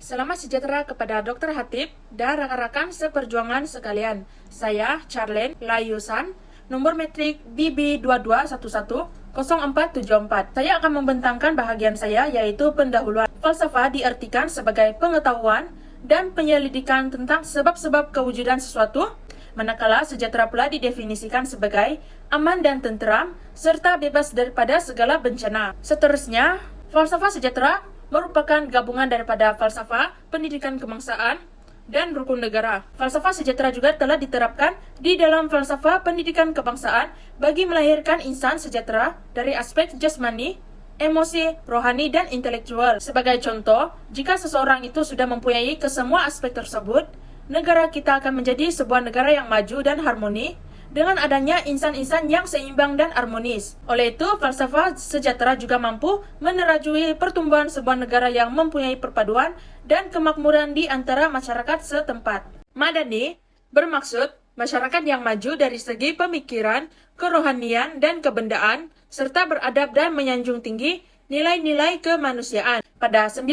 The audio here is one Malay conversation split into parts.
Selamat sejahtera kepada Dr. Hatip dan rakan-rakan seperjuangan sekalian. Saya Charlene Layusan, nomor metrik BB22110474. Saya akan membentangkan bahagian saya, yaitu pendahuluan. Falsafah diartikan sebagai pengetahuan dan penyelidikan tentang sebab-sebab kewujudan sesuatu, manakala sejahtera pula didefinisikan sebagai aman dan tenteram, serta bebas daripada segala bencana. Seterusnya, falsafah sejahtera merupakan gabungan daripada falsafah, pendidikan kebangsaan, dan rukun negara. Falsafah sejahtera juga telah diterapkan di dalam falsafah pendidikan kebangsaan bagi melahirkan insan sejahtera dari aspek jasmani, emosi, rohani, dan intelektual. Sebagai contoh, jika seseorang itu sudah mempunyai kesemua aspek tersebut, negara kita akan menjadi sebuah negara yang maju dan harmoni, dengan adanya insan-insan yang seimbang dan harmonis. Oleh itu, falsafah sejahtera juga mampu menerajui pertumbuhan sebuah negara yang mempunyai perpaduan dan kemakmuran di antara masyarakat setempat. Madani bermaksud masyarakat yang maju dari segi pemikiran, kerohanian, dan kebendaan, serta beradab dan menyanjung tinggi nilai-nilai kemanusiaan. Pada 19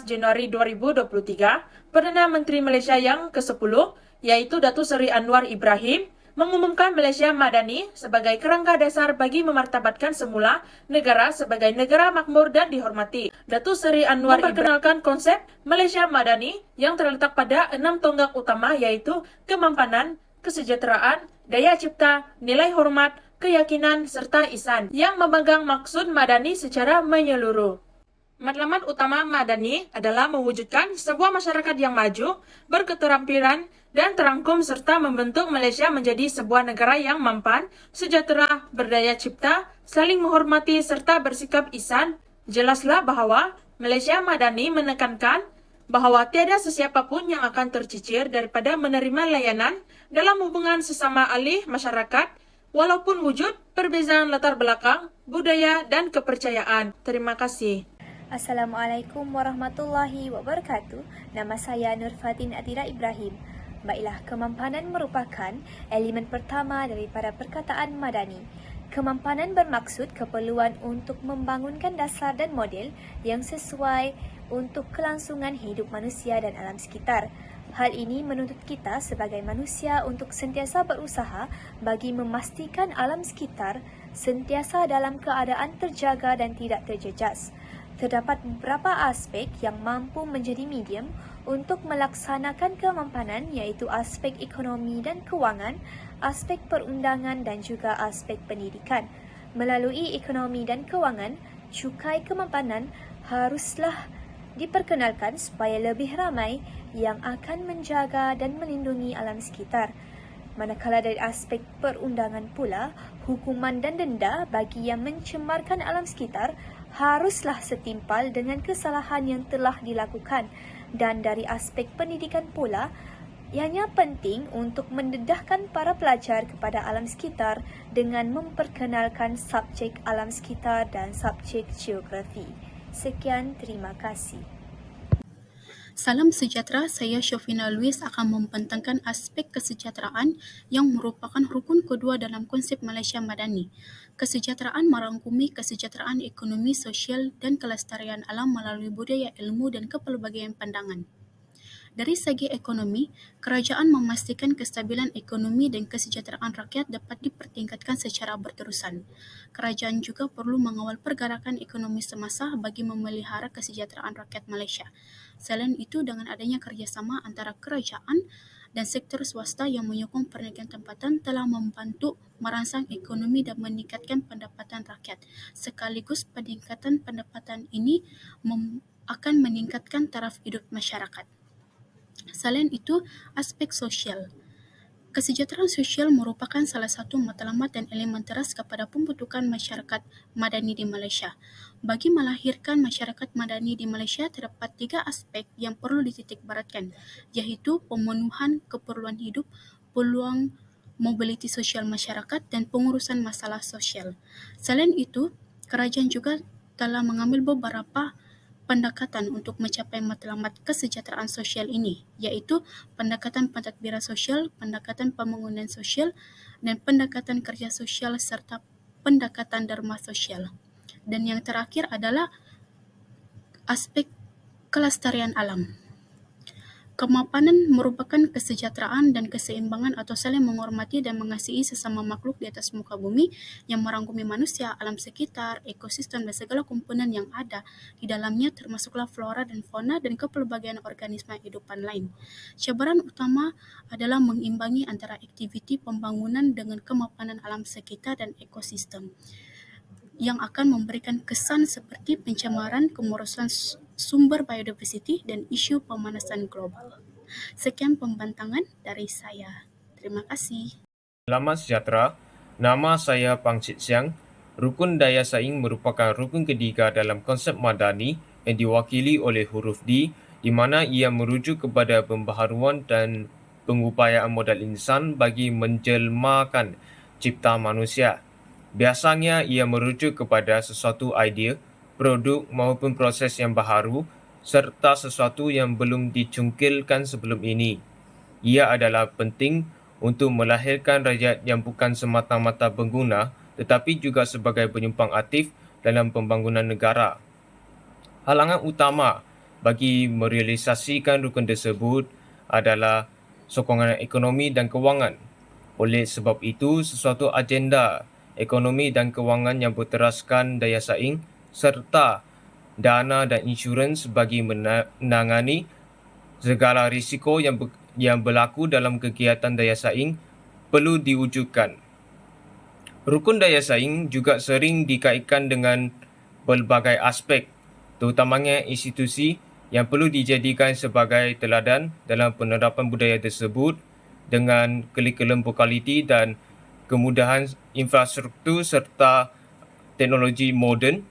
Januari 2023, Perdana Menteri Malaysia yang ke-10, yaitu Datuk Seri Anwar Ibrahim, mengumumkan Malaysia Madani sebagai kerangka dasar bagi memartabatkan semula negara sebagai negara makmur dan dihormati. Datuk Seri Anwar memperkenalkan konsep Malaysia Madani yang terletak pada 6 tonggak utama, yaitu kemampanan, kesejahteraan, daya cipta, nilai hormat, keyakinan, serta ihsan, yang memegang maksud Madani secara menyeluruh. Matlamat utama Madani adalah mewujudkan sebuah masyarakat yang maju, berketerampilan, dan terangkum serta membentuk Malaysia menjadi sebuah negara yang mampan, sejahtera, berdaya cipta, saling menghormati, serta bersikap ihsan. Jelaslah bahwa Malaysia Madani menekankan bahwa tiada sesiapa pun yang akan tercicir daripada menerima layanan dalam hubungan sesama ahli masyarakat, walaupun wujud perbezaan latar belakang, budaya, dan kepercayaan. Terima kasih. Assalamualaikum warahmatullahi wabarakatuh. Nama saya Nurfatin Atira Ibrahim. Baiklah, kemampanan merupakan elemen pertama daripada perkataan madani. Kemampanan bermaksud keperluan untuk membangunkan dasar dan model yang sesuai untuk kelangsungan hidup manusia dan alam sekitar. Hal ini menuntut kita sebagai manusia untuk sentiasa berusaha bagi memastikan alam sekitar sentiasa dalam keadaan terjaga dan tidak terjejas. Terdapat beberapa aspek yang mampu menjadi medium untuk melaksanakan kemampanan, iaitu aspek ekonomi dan kewangan, aspek perundangan dan juga aspek pendidikan. Melalui ekonomi dan kewangan, cukai kemampanan haruslah diperkenalkan supaya lebih ramai yang akan menjaga dan melindungi alam sekitar. Manakala dari aspek perundangan pula, hukuman dan denda bagi yang mencemarkan alam sekitar haruslah setimpal dengan kesalahan yang telah dilakukan. Dan dari aspek pendidikan pula, ianya penting untuk mendedahkan para pelajar kepada alam sekitar dengan memperkenalkan subjek alam sekitar dan subjek geografi. Sekian, terima kasih. Salam sejahtera, saya Syofina Luis akan membentangkan aspek kesejahteraan yang merupakan rukun kedua dalam konsep Malaysia Madani. Kesejahteraan merangkumi kesejahteraan ekonomi, sosial dan kelestarian alam melalui budaya, ilmu dan kepelbagaian pandangan. Dari segi ekonomi, kerajaan memastikan kestabilan ekonomi dan kesejahteraan rakyat dapat dipertingkatkan secara berterusan. Kerajaan juga perlu mengawal pergerakan ekonomi semasa bagi memelihara kesejahteraan rakyat Malaysia. Selain itu, dengan adanya kerjasama antara kerajaan dan sektor swasta yang menyokong perniagaan tempatan telah membantu merangsang ekonomi dan meningkatkan pendapatan rakyat. Sekaligus peningkatan pendapatan ini akan meningkatkan taraf hidup masyarakat. Selain itu, aspek sosial. Kesejahteraan sosial merupakan salah satu matlamat dan elemen teras kepada pembentukan masyarakat madani di Malaysia. Bagi melahirkan masyarakat madani di Malaysia, terdapat 3 aspek yang perlu dititikberatkan, iaitu pemenuhan keperluan hidup, peluang mobiliti sosial masyarakat dan pengurusan masalah sosial. Selain itu, kerajaan juga telah mengambil beberapa pendekatan untuk mencapai matlamat kesejahteraan sosial ini, iaitu pendekatan pentadbiran sosial, pendekatan pembangunan sosial, dan pendekatan kerja sosial serta pendekatan derma sosial. Dan yang terakhir adalah aspek kelestarian alam. Kemapanan merupakan kesejahteraan dan keseimbangan atau saling menghormati dan mengasihi sesama makhluk di atas muka bumi yang merangkumi manusia, alam sekitar, ekosistem dan segala komponen yang ada di dalamnya termasuklah flora dan fauna dan kepelbagaian organisme hidupan lain. Cabaran utama adalah mengimbangi antara aktiviti pembangunan dengan kemapanan alam sekitar dan ekosistem yang akan memberikan kesan seperti pencemaran, kemerosotan sumber biodiversity, dan isu pemanasan global. Sekian pembentangan dari saya. Terima kasih. Selamat sejahtera, nama saya Pang Chit Siang. Rukun daya saing merupakan rukun ketiga dalam konsep Madani yang diwakili oleh huruf D, di mana ia merujuk kepada pembaharuan dan pengupayaan modal insan bagi menjelmakan cipta manusia. Biasanya ia merujuk kepada sesuatu idea, produk maupun proses yang baharu serta sesuatu yang belum dicungkilkan sebelum ini. Ia adalah penting untuk melahirkan rakyat yang bukan semata-mata pengguna tetapi juga sebagai penyumbang aktif dalam pembangunan negara. Halangan utama bagi merealisasikan rukun tersebut adalah sokongan ekonomi dan kewangan. Oleh sebab itu, sesuatu agenda ekonomi dan kewangan yang berteraskan daya saing serta dana dan insurans bagi menangani segala risiko yang berlaku dalam kegiatan daya saing perlu diwujudkan. Rukun daya saing juga sering dikaitkan dengan pelbagai aspek, terutamanya institusi yang perlu dijadikan sebagai teladan dalam penerapan budaya tersebut dengan kurikulum berkualiti dan kemudahan infrastruktur serta teknologi moden,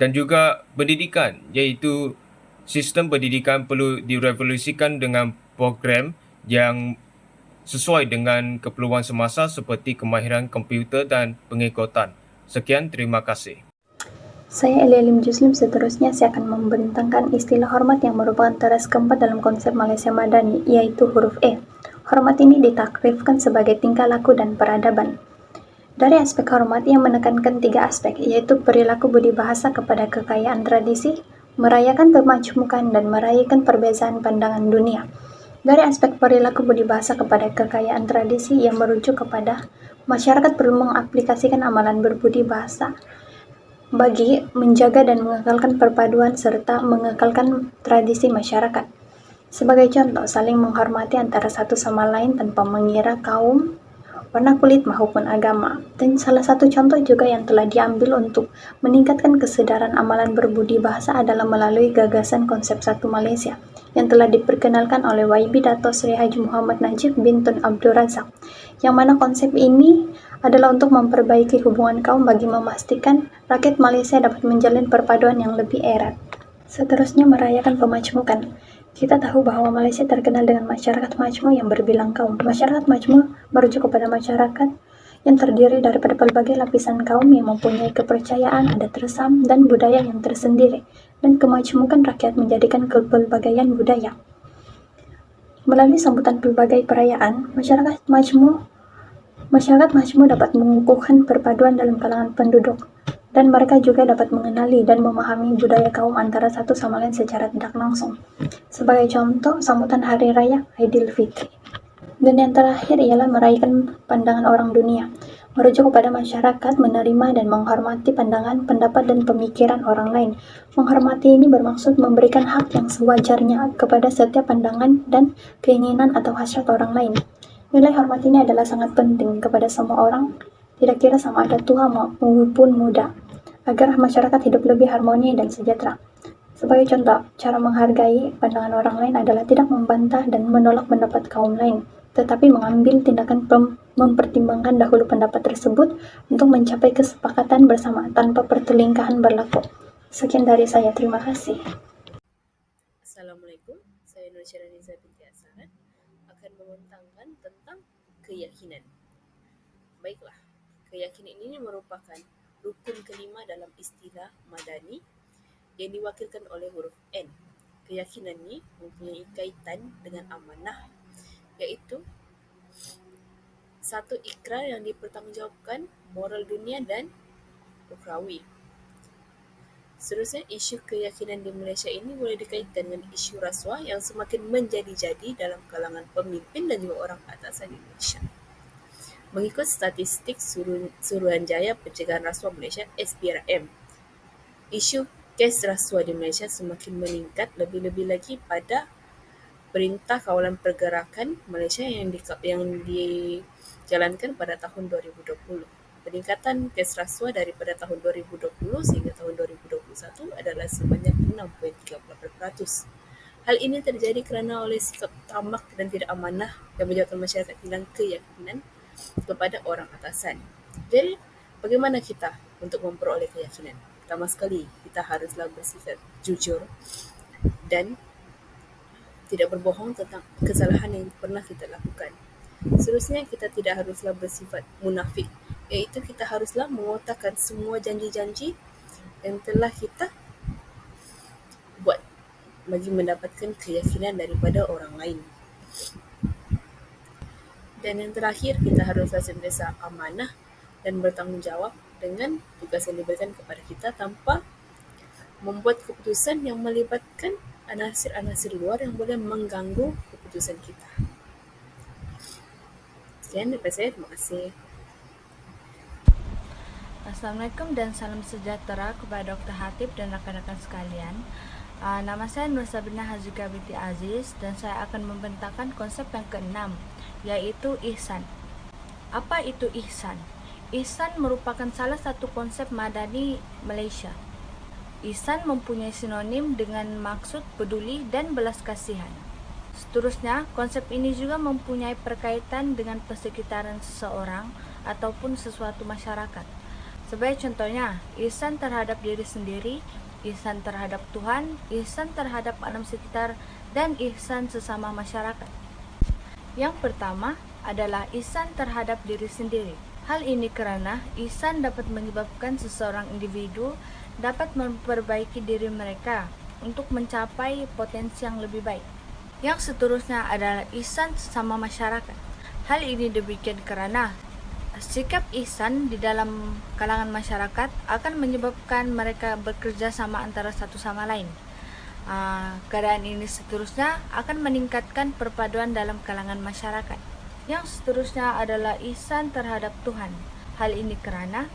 dan juga pendidikan, iaitu sistem pendidikan perlu direvolusikan dengan program yang sesuai dengan keperluan semasa seperti kemahiran komputer dan pengikutan. Sekian, terima kasih. Saya Elia Lim Juslim. Seterusnya saya akan membentangkan istilah hormat yang merupakan teras keempat dalam konsep Malaysia Madani, yaitu huruf E. Hormat ini ditakrifkan sebagai tingkah laku dan peradaban. Dari aspek hormat, ia menekankan 3 aspek, yaitu perilaku budi bahasa kepada kekayaan tradisi, merayakan kemajmukan, dan merayakan perbezaan pandangan dunia. Dari aspek perilaku budi bahasa kepada kekayaan tradisi, yang merujuk kepada masyarakat perlu mengaplikasikan amalan berbudi bahasa bagi menjaga dan mengekalkan perpaduan serta mengekalkan tradisi masyarakat. Sebagai contoh, saling menghormati antara satu sama lain tanpa mengira kaum, warna kulit maupun agama. Dan salah satu contoh juga yang telah diambil untuk meningkatkan kesedaran amalan berbudi bahasa adalah melalui gagasan konsep Satu Malaysia yang telah diperkenalkan oleh YB Dato' Sri Haji Muhammad Najib bin Tun Abdul Razak, yang mana konsep ini adalah untuk memperbaiki hubungan kaum bagi memastikan rakyat Malaysia dapat menjalin perpaduan yang lebih erat. Seterusnya, merayakan pemajmukan. Kita tahu bahwa Malaysia terkenal dengan masyarakat majmuk yang berbilang kaum. Masyarakat majmuk merujuk kepada masyarakat yang terdiri daripada pelbagai lapisan kaum yang mempunyai kepercayaan, adat resam, dan budaya yang tersendiri, dan kemajmukan rakyat menjadikan kepelbagaian budaya. Melalui sambutan pelbagai perayaan, masyarakat majmuk dapat mengukuhkan perpaduan dalam kalangan penduduk, dan mereka juga dapat mengenali dan memahami budaya kaum antara satu sama lain secara tidak langsung. Sebagai contoh, sambutan Hari Raya Aidilfitri. Dan yang terakhir ialah merayakan pandangan orang dunia, merujuk kepada masyarakat menerima dan menghormati pandangan, pendapat, dan pemikiran orang lain. Menghormati ini bermaksud memberikan hak yang sewajarnya kepada setiap pandangan dan keinginan atau hasrat orang lain. Nilai hormat ini adalah sangat penting kepada semua orang, tidak kira sama ada tua maupun muda, agar masyarakat hidup lebih harmoni dan sejahtera. Sebagai contoh, cara menghargai pandangan orang lain adalah tidak membantah dan menolak pendapat kaum lain, tetapi mengambil tindakan mempertimbangkan dahulu pendapat tersebut untuk mencapai kesepakatan bersama tanpa pertelingkahan berlaku. Sekian dari saya, terima kasih. Assalamualaikum, saya Nur Syiraniza binti Asaran akan membentangkan tentang keyakinan. Baiklah, keyakinan ini merupakan rukun kelima dalam istilah Madani yang diwakilkan oleh huruf N. Keyakinan ini mempunyai kaitan dengan amanah, iaitu satu ikrar yang dipertanggungjawabkan moral dunia dan ukhrawi. Seterusnya, isu keyakinan di Malaysia ini boleh dikaitkan dengan isu rasuah yang semakin menjadi-jadi dalam kalangan pemimpin dan juga orang atasan di Malaysia. Mengikut statistik Suruhanjaya Pencegahan Rasuah Malaysia (SPRM), isu kes rasuah di Malaysia semakin meningkat, lebih-lebih lagi pada Perintah Kawalan Pergerakan Malaysia yang dijalankan pada tahun 2020. Peningkatan kes rasuah daripada tahun 2020 sehingga tahun 2021 adalah sebanyak 6.38%. Hal ini terjadi kerana oleh sikap tamak dan tidak amanah yang menyebabkan masyarakat hilang keyakinan kepada orang atasan. Jadi, bagaimana kita untuk memperoleh keyakinan? Pertama sekali, kita haruslah bersifat jujur dan tidak berbohong tentang kesalahan yang pernah kita lakukan. Seterusnya, kita tidak haruslah bersifat munafik, iaitu kita haruslah mengotakkan semua janji-janji yang telah kita buat bagi mendapatkan keyakinan daripada orang lain. Dan yang terakhir, kita haruslah sentiasa amanah dan bertanggungjawab dengan tugas yang diberikan kepada kita tanpa membuat keputusan yang melibatkan anasir-anasir luar yang boleh mengganggu keputusan kita. Sekian daripada saya, terima kasih. Assalamualaikum dan salam sejahtera kepada Dr. Hatip dan rakan-rakan sekalian. Nama saya Nur Sabrina Hazuka binti Aziz dan saya akan membentangkan konsep yang keenam, yaitu ihsan. Apa itu ihsan? Ihsan merupakan salah satu konsep madani Malaysia. Ihsan mempunyai sinonim dengan maksud peduli dan belas kasihan. Seterusnya, konsep ini juga mempunyai perkaitan dengan persekitaran seseorang ataupun sesuatu masyarakat. Sebagai contohnya, ihsan terhadap diri sendiri, ihsan terhadap Tuhan, ihsan terhadap alam sekitar, dan ihsan sesama masyarakat. Yang pertama adalah ihsan terhadap diri sendiri. Hal ini kerana ihsan dapat menyebabkan seseorang individu dapat memperbaiki diri mereka untuk mencapai potensi yang lebih baik. Yang seterusnya adalah ihsan sesama masyarakat. Hal ini demikian kerana sikap ihsan di dalam kalangan masyarakat akan menyebabkan mereka bekerja sama antara satu sama lain. Keadaan ini seterusnya akan meningkatkan perpaduan dalam kalangan masyarakat. Yang seterusnya adalah ihsan terhadap Tuhan. Hal ini kerana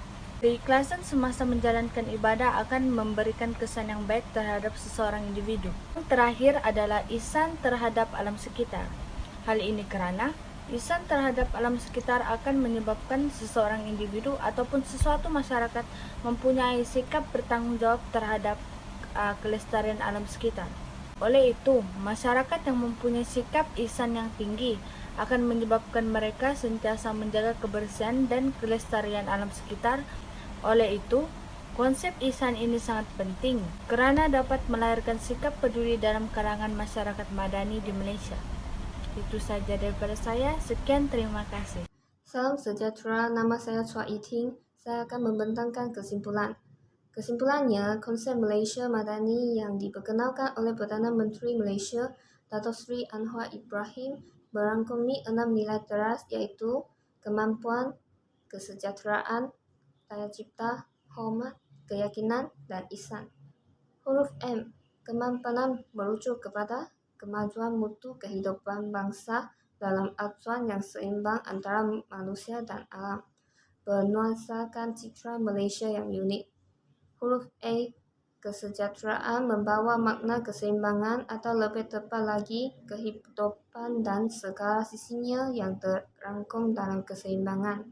keikhlasan semasa menjalankan ibadah akan memberikan kesan yang baik terhadap seseorang individu. Yang terakhir adalah ihsan terhadap alam sekitar. Hal ini kerana ihsan terhadap alam sekitar akan menyebabkan seseorang individu ataupun sesuatu masyarakat mempunyai sikap bertanggungjawab terhadap kelestarian alam sekitar. Oleh itu, masyarakat yang mempunyai sikap ihsan yang tinggi akan menyebabkan mereka sentiasa menjaga kebersihan dan kelestarian alam sekitar. Oleh itu, konsep ihsan ini sangat penting kerana dapat melahirkan sikap peduli dalam kalangan masyarakat madani di Malaysia. Itu saja daripada saya. Sekian, terima kasih. Salam sejahtera, nama saya Chua Yiting. Saya akan membentangkan kesimpulan. Kesimpulannya, konsep Malaysia Madani yang diperkenalkan oleh Perdana Menteri Malaysia, Dato' Sri Anwar Ibrahim, merangkumi 6 nilai teras iaitu kemampuan, kesejahteraan, daya cipta, hormat, keyakinan, dan ihsan. Huruf M, kemampanan merujuk kepada kemajuan mutu kehidupan bangsa dalam acuan yang seimbang antara manusia dan alam, bernuansakan citra Malaysia yang unik. Huruf A, kesejahteraan membawa makna keseimbangan atau lebih tepat lagi kehidupan dan segala sisinya yang terangkum dalam keseimbangan.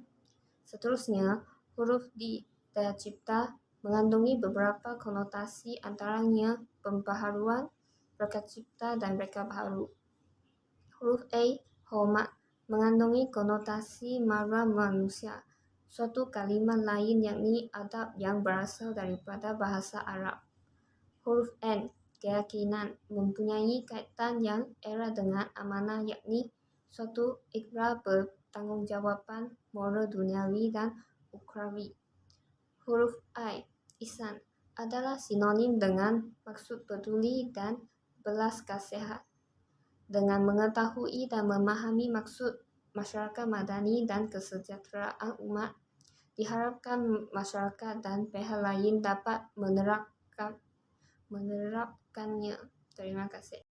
Seterusnya, huruf D, daya cipta, mengandungi beberapa konotasi antaranya pembaharuan, reka cipta, dan reka baharu. Huruf A, hormat, mengandungi konotasi marwah manusia, suatu kalimat lain yakni adab yang berasal daripada bahasa Arab. Huruf N, keyakinan, mempunyai kaitan yang erat dengan amanah yakni suatu ikrar bertanggungjawabkan moral duniawi dan ukhrawi. Huruf I, ihsan, adalah sinonim dengan maksud peduli dan belas kasihan. Dengan mengetahui dan memahami maksud masyarakat madani dan kesejahteraan umat, diharapkan masyarakat dan pihak lain dapat menerapkan menerapkannya. Terima kasih.